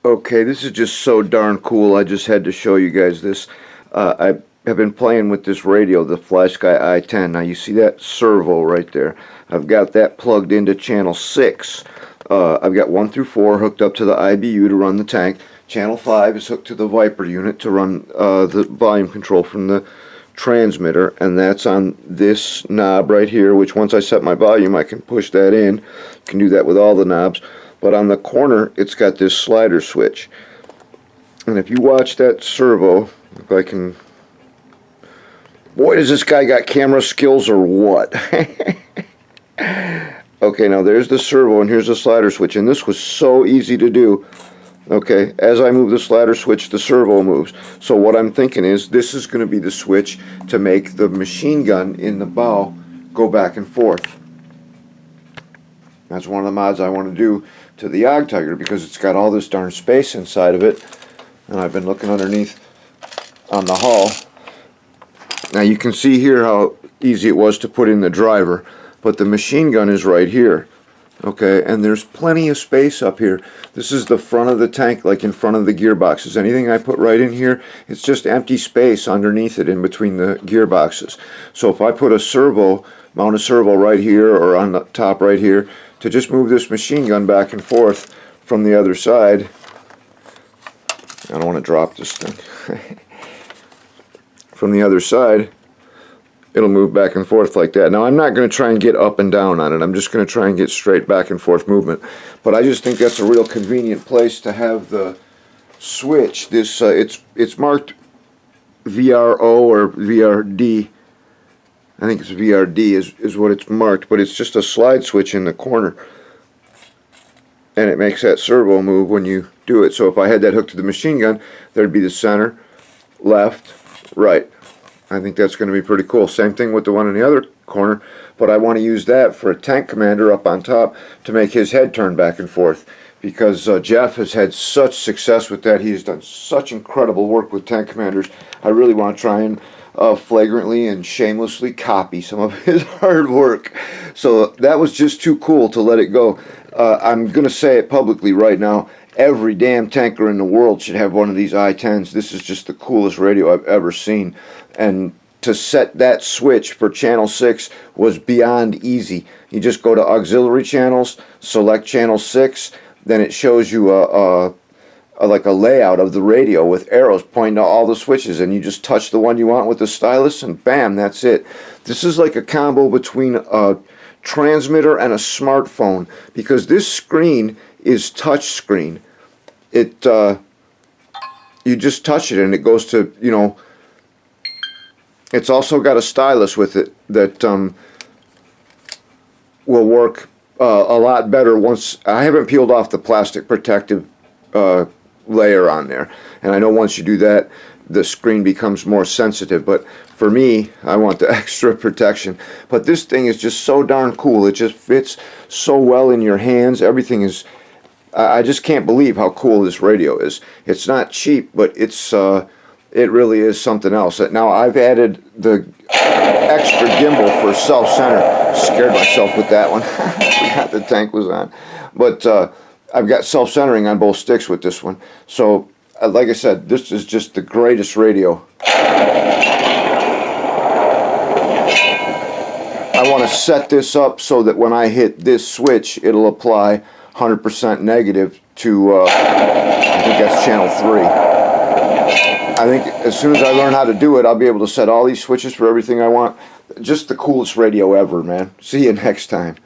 Okay, this is just so darn cool. I just had to show you guys this. I have been playing with this radio, the FlySky i10. Now you see that servo right there. I've got that plugged into channel 6. I've got 1 through 4 hooked up to the IBU to run the tank. Channel 5 is hooked to the Viper unit to run the volume control from the transmitter, and that's on this knob right here, which once I set my volume I can push that in. You can do that with all the knobs. But on the corner it's got this slider switch, and if you watch that servo, if I can, boy does this guy got camera skills or what. Okay, now there's the servo and here's the slider switch, and this was so easy to do. Okay, as I move the slider switch, the servo moves. So what I'm thinking is this is going to be the switch to make the machine gun in the bow go back and forth. That's one of the mods I want to do to the Tiger because it's got all this darn space inside of it. And I've been looking underneath on the hull. Now you can see here how easy it was to put in the driver, but the machine gun is right here. Okay, and there's plenty of space up here. This is the front of the tank, like in front of the gearboxes. Anything I put right in here, it's just empty space underneath it in between the gearboxes. So if I put a servo, mount a servo right here or on the top right here, to just move this machine gun back and forth from the other side. I don't want to drop this thing. From the other side, it'll move back and forth like that. Now I'm not going to try and get up and down on it. I'm just going to try and get straight back and forth movement. But I just think that's a real convenient place to have the switch. This it's marked VRO or VRD. I think it's VRD is what it's marked, but it's just a slide switch in the corner. And it makes that servo move when you do it. So if I had that hooked to the machine gun, there'd be the center, left, right. I think that's going to be pretty cool. Same thing with the one in the other corner, but I want to use that for a tank commander up on top to make his head turn back and forth, because Jeff has had such success with that. He's done such incredible work with tank commanders. I really want to try and flagrantly and shamelessly copy some of his hard work. So that was just too cool to let it go. I'm going to say it publicly right now. Every damn tanker in the world should have one of these i10s. This is just the coolest radio I've ever seen. And to set that switch for channel 6 was beyond easy. You just go to auxiliary channels, select channel 6, then it shows you like a layout of the radio with arrows pointing to all the switches, and you just touch the one you want with the stylus and bam, that's it. This is like a combo between a transmitter and a smartphone, because this screen is touch screen. It you just touch it and it goes to, you know, it's also got a stylus with it that will work a lot better once. I haven't peeled off the plastic protective layer on there, and I know once you do that the screen becomes more sensitive, but for me I want the extra protection. But this thing is just so darn cool. It just fits so well in your hands. Everything is, I just can't believe how cool this radio is. It's not cheap, but it's it really is something else. Now I've added the extra gimbal for self-center. Scared myself with that one. I forgot the tank was on. But I've got self-centering on both sticks with this one. So like I said, this is just the greatest radio. I want to set this up so that when I hit this switch, it'll apply 100% negative to, I think that's channel 3. I think as soon as I learn how to do it, I'll be able to set all these switches for everything I want. Just the coolest radio ever, man. See you next time.